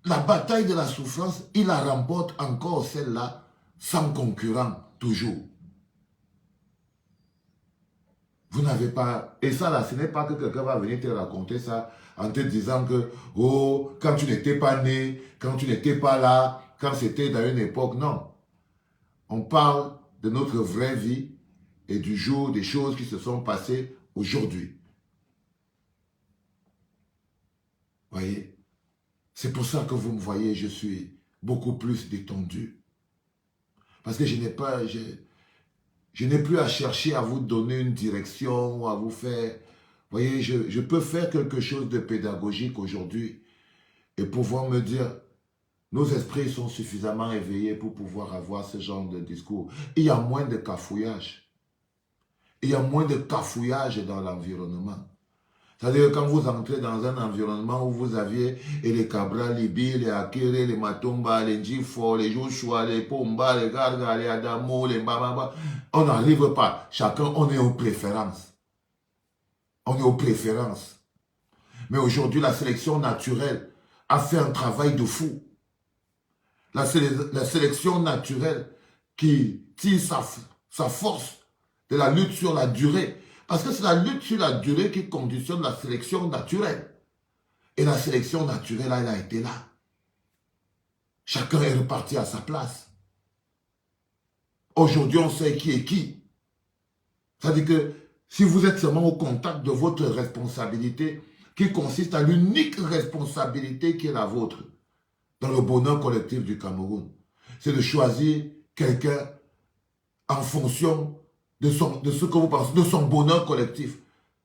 La bataille de la souffrance, il la remporte encore celle-là, sans concurrent toujours. Vous n'avez pas... Et ça là, ce n'est pas que quelqu'un va venir te raconter ça en te disant que, oh, quand tu n'étais pas né, quand tu n'étais pas là, quand c'était dans une époque, non. On parle de notre vraie vie et du jour des choses qui se sont passées aujourd'hui. Voyez? C'est pour ça que vous me voyez, je suis beaucoup plus détendu. Parce que je n'ai plus à chercher à vous donner une direction ou à vous faire... Vous voyez, je peux faire quelque chose de pédagogique aujourd'hui et pouvoir me dire, nos esprits sont suffisamment éveillés pour pouvoir avoir ce genre de discours. Il y a moins de cafouillage. Il y a moins de cafouillage dans l'environnement. C'est-à-dire quand vous entrez dans un environnement où vous aviez les Cabra, les Bi, les Akere, les Matomba, les Njifo, les Joshua, les Pomba, les Garga, les Adamo, les Bababa, on n'arrive pas. Chacun, on est aux préférences. On est aux préférences. Mais aujourd'hui, la sélection naturelle a fait un travail de fou. La sélection naturelle qui tire sa force de la lutte sur la durée. Parce que c'est la lutte sur la durée qui conditionne la sélection naturelle. Et la sélection naturelle, elle a été là. Chacun est reparti à sa place. Aujourd'hui, on sait qui est qui. C'est-à-dire que si vous êtes seulement au contact de votre responsabilité, qui consiste à l'unique responsabilité qui est la vôtre, dans le bonheur collectif du Cameroun, c'est de choisir quelqu'un en fonction de ce que vous pensez, de son bonheur collectif,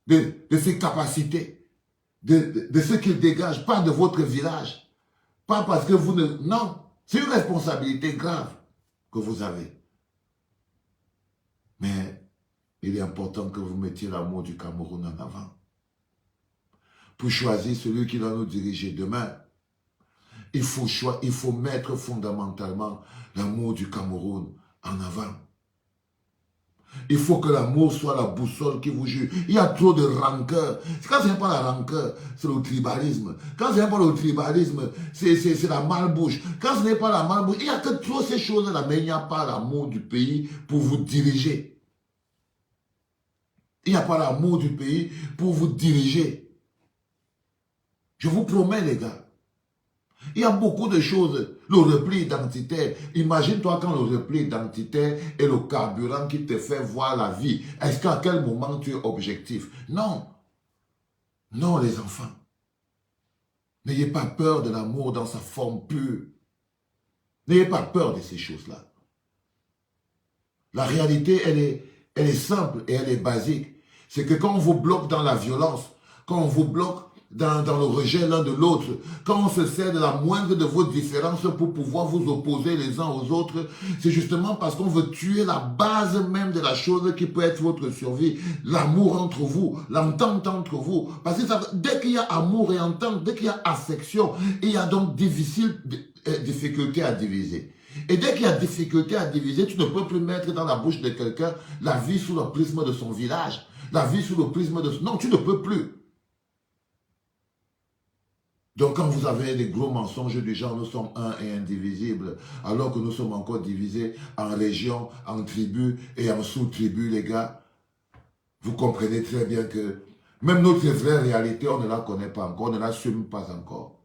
de ses capacités, de ce qu'il dégage, pas de votre village. Pas parce que vous ne... Non, c'est une responsabilité grave que vous avez. Mais il est important que vous mettiez l'amour du Cameroun en avant. Pour choisir celui qui va nous diriger demain, il faut mettre fondamentalement l'amour du Cameroun en avant. Il faut que l'amour soit la boussole qui vous juge. Il y a trop de rancœur. Quand ce n'est pas la rancœur, c'est le tribalisme. Quand ce n'est pas le tribalisme, c'est la malbouche. Quand ce n'est pas la malbouche, il n'y a que trop ces choses-là, mais il n'y a pas l'amour du pays pour vous diriger. Il n'y a pas l'amour du pays pour vous diriger. Je vous promets, les gars. Il y a beaucoup de choses. Le repli identitaire. Imagine-toi quand le repli identitaire est le carburant qui te fait voir la vie. Est-ce qu'à quel moment tu es objectif? Non. Non, les enfants. N'ayez pas peur de l'amour dans sa forme pure. N'ayez pas peur de ces choses-là. La réalité, elle est simple et elle est basique. C'est que quand on vous bloque dans la violence, quand on vous bloque dans le rejet l'un de l'autre, quand on se sert de la moindre de vos différences pour pouvoir vous opposer les uns aux autres, c'est justement parce qu'on veut tuer la base même de la chose qui peut être votre survie, l'amour entre vous, l'entente entre vous. Parce que dès qu'il y a amour et entente, dès qu'il y a affection, il y a donc difficulté à diviser. Et dès qu'il y a difficulté à diviser, tu ne peux plus mettre dans la bouche de quelqu'un la vie sous le prisme de son village, la vie sous le prisme de... Non, tu ne peux plus. Donc quand vous avez des gros mensonges du genre nous sommes un et indivisibles, alors que nous sommes encore divisés en régions, en tribus et en sous-tribus, les gars, vous comprenez très bien que même notre vraie réalité, on ne la connaît pas encore, on ne l'assume pas encore.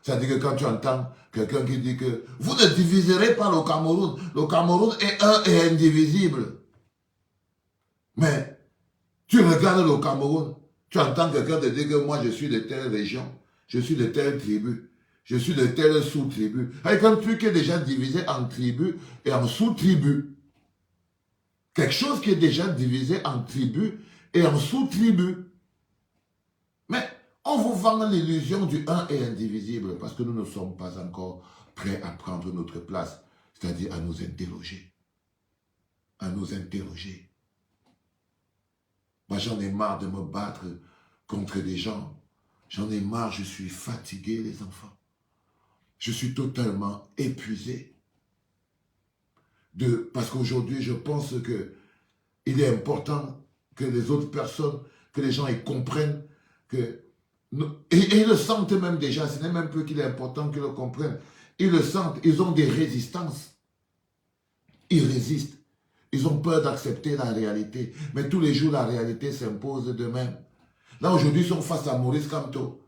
C'est-à-dire que quand tu entends quelqu'un qui dit que vous ne diviserez pas le Cameroun est un et indivisible. Mais tu regardes le Cameroun, tu entends quelqu'un te dire que moi je suis de telle région, je suis de telle tribu, je suis de telle sous-tribu. Avec un truc qui est déjà divisé en tribus et en sous-tribus. Quelque chose qui est déjà divisé en tribus et en sous-tribus. Mais on vous vend l'illusion du un et indivisible parce que nous ne sommes pas encore prêts à prendre notre place, c'est-à-dire à nous interroger. À nous interroger. Moi, j'en ai marre de me battre contre des gens. J'en ai marre, je suis fatigué, les enfants. Je suis totalement épuisé. Parce qu'aujourd'hui, je pense qu'il est important que les autres personnes, que les gens ils comprennent que... Et ils le sentent même déjà, ce n'est même plus qu'il est important qu'ils le comprennent. Ils le sentent, ils ont des résistances. Ils résistent. Ils ont peur d'accepter la réalité. Mais tous les jours, la réalité s'impose d'eux-mêmes. Là, aujourd'hui, ils sont face à Maurice Kamto.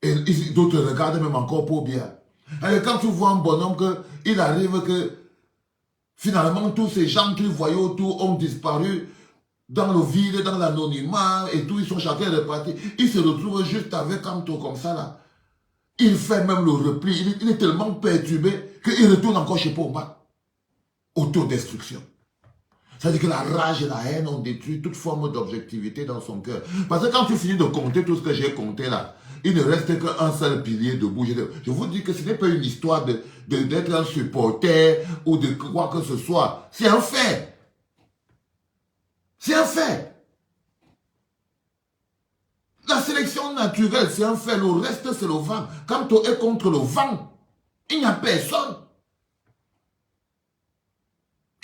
Et d'autres regardent même encore pour bien. Et quand tu vois un bonhomme il arrive que finalement, tous ces gens qu'il voyait autour ont disparu dans le vide, dans l'anonymat et tout, ils sont chacun repartis. Il se retrouve juste avec Kamto comme ça là. Il fait même le repli, il est tellement perturbé qu'il retourne encore chez Pomba. Autodestruction. C'est-à-dire que la rage et la haine ont détruit toute forme d'objectivité dans son cœur. Parce que quand tu finis de compter tout ce que j'ai compté là, il ne reste qu'un seul pilier debout. Je vous dis que ce n'est pas une histoire d'être un supporter ou de quoi que ce soit. C'est un fait. C'est un fait. La sélection naturelle, c'est un fait. Le reste, c'est le vent. Quand on est contre le vent, il n'y a personne.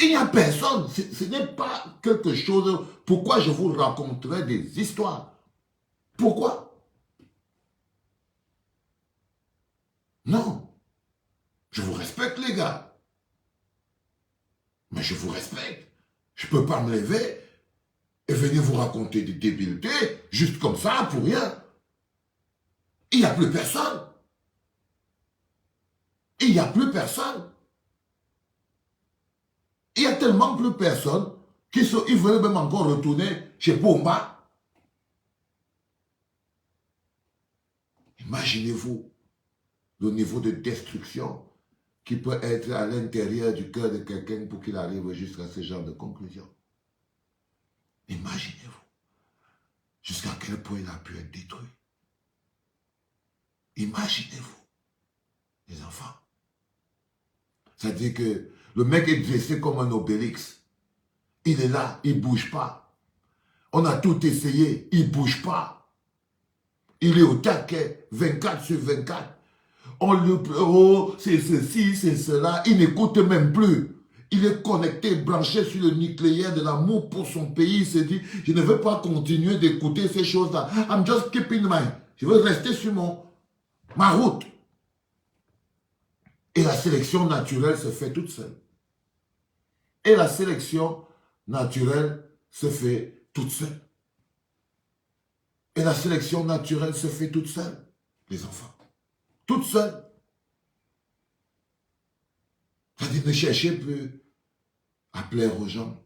Il n'y a personne. Ce n'est pas quelque chose... Pourquoi je vous raconterai des histoires? Pourquoi? Non. Je vous respecte, les gars. Mais je vous respecte. Je ne peux pas me lever et venir vous raconter des débilités, juste comme ça, pour rien. Il n'y a plus personne. Il n'y a plus personne. Il y a tellement plus personne qu'ils veulent même encore retourner chez Pomba. Imaginez-vous le niveau de destruction qui peut être à l'intérieur du cœur de quelqu'un pour qu'il arrive jusqu'à ce genre de conclusion. Imaginez-vous jusqu'à quel point il a pu être détruit. Imaginez-vous, les enfants. C'est-à-dire que le mec est dressé comme un obélix. Il est là, il ne bouge pas. On a tout essayé, il ne bouge pas. Il est au taquet, 24 sur 24. On le oh, c'est ceci, c'est cela. Il n'écoute même plus. Il est connecté, branché sur le nucléaire de l'amour pour son pays. Il se dit, je ne veux pas continuer d'écouter ces choses-là. I'm just keeping je veux rester sur ma route. Et la sélection naturelle se fait toute seule. Et la sélection naturelle se fait toute seule. Et la sélection naturelle se fait toute seule. les enfants. Toutes seules. C'est-à-dire, ne cherchez plus à plaire aux gens.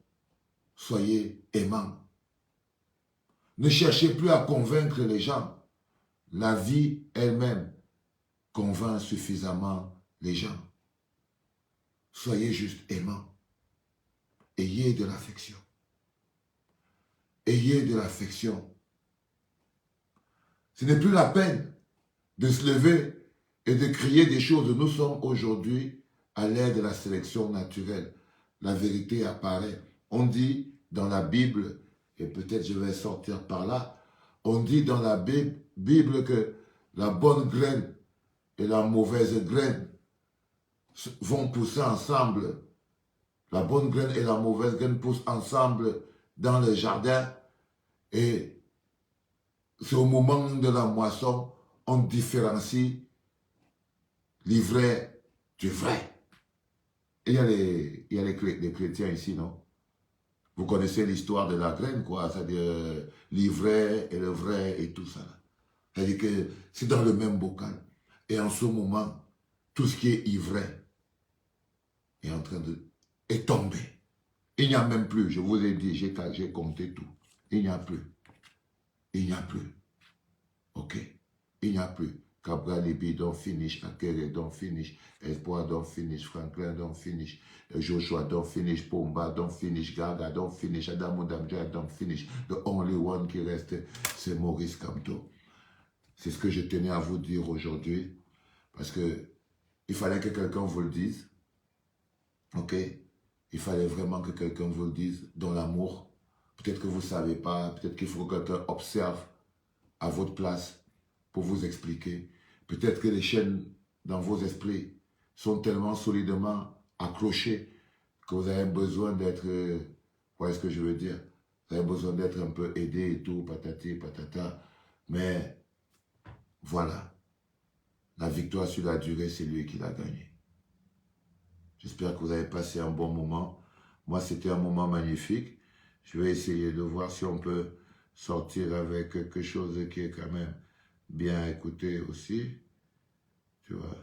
Soyez aimants. Ne cherchez plus à convaincre les gens. La vie elle-même convainc suffisamment les gens. Soyez juste aimants. Ayez de l'affection. Ayez de l'affection. Ce n'est plus la peine de se lever et de crier des choses. Nous sommes aujourd'hui à l'ère de la sélection naturelle. La vérité apparaît. On dit dans la Bible, et peut-être je vais sortir par là, on dit dans la Bible que la bonne graine et la mauvaise graine vont pousser ensemble. La bonne graine et la mauvaise graine poussent ensemble dans le jardin et c'est au moment de la moisson, on différencie l'ivraie du vrai. Et il y a les chrétiens ici, non? Vous connaissez l'histoire de la graine, quoi, c'est-à-dire l'ivraie et le vrai et tout ça. C'est-à-dire que c'est dans le même bocal. Et en ce moment, tout ce qui est ivraie est en train de... est tombé. Il n'y a même plus, je vous ai dit, j'ai compté tout. Il n'y a plus. Il n'y a plus. Ok? Il n'y a plus. Cabra Libi don't finish, Akere don't finish, Espoir don't finish, Franklin don't finish, Joshua don't finish, Pomba don't finish, Gaga don't finish, Adamo Damja don't finish. The only one qui reste, c'est Maurice Kamto. C'est ce que je tenais à vous dire aujourd'hui, parce que il fallait que quelqu'un vous le dise. Ok? Il fallait vraiment que quelqu'un vous le dise dans l'amour. Peut-être que vous ne savez pas, peut-être qu'il faut que quelqu'un observe à votre place pour vous expliquer. Peut-être que les chaînes dans vos esprits sont tellement solidement accrochées que vous avez besoin d'être, vous voyez ce que je veux dire? Vous avez besoin d'être un peu aidé et tout, patati, patata. Mais voilà, la victoire sur la durée, c'est lui qui l'a gagnée. J'espère que vous avez passé un bon moment. Moi, c'était un moment magnifique. Je vais essayer de voir si on peut sortir avec quelque chose qui est quand même bien écouté aussi. Tu vois,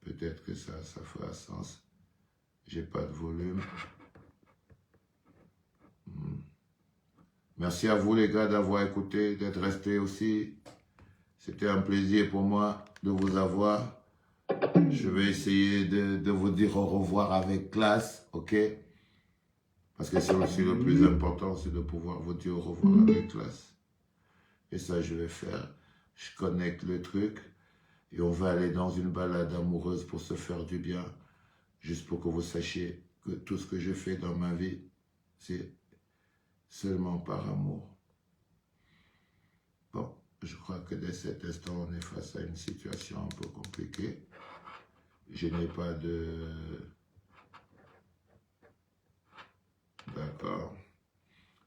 peut-être que ça fera sens. J'ai pas de volume. Merci à vous les gars d'avoir écouté, d'être restés aussi. C'était un plaisir pour moi de vous avoir. Je vais essayer de vous dire au revoir avec classe, ok? Parce que c'est aussi le plus important, c'est de pouvoir vous dire au revoir avec classe. Et ça, je vais faire. Je connecte le truc et on va aller dans une balade amoureuse pour se faire du bien. Juste pour que vous sachiez que tout ce que je fais dans ma vie, c'est seulement par amour. Bon, je crois que dès cet instant, on est face à une situation un peu compliquée. Je n'ai pas de... D'accord.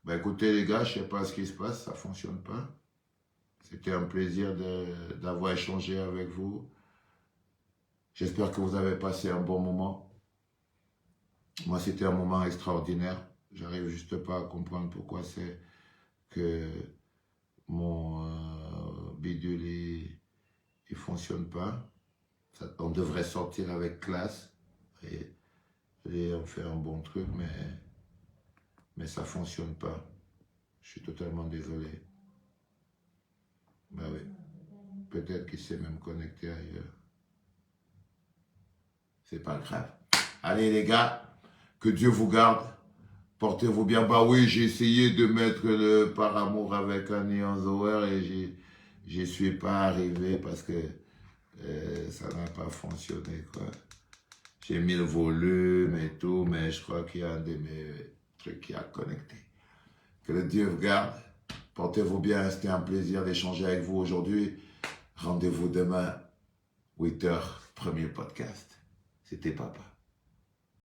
Ben écoutez les gars, je ne sais pas ce qui se passe, ça ne fonctionne pas. C'était un plaisir d'avoir échangé avec vous. J'espère que vous avez passé un bon moment. Moi, c'était un moment extraordinaire. J'arrive juste pas à comprendre pourquoi c'est que mon bidule, il fonctionne pas. On devrait sortir avec classe et on fait un bon truc, mais ça fonctionne pas. Je suis totalement désolé. Ben oui, peut-être qu'il s'est même connecté ailleurs. C'est pas grave. Allez les gars, que Dieu vous garde. Portez-vous bien. Bah oui, j'ai essayé de mettre le par amour avec un Neon Zower et j'y suis pas arrivé parce que ça n'a pas fonctionné, quoi. J'ai mis le volume et tout, mais je crois qu'il y a un de mes trucs qui a connecté. Que le Dieu vous garde. Portez-vous bien. C'était un plaisir d'échanger avec vous aujourd'hui. Rendez-vous demain, 8h, premier podcast. C'était Papa.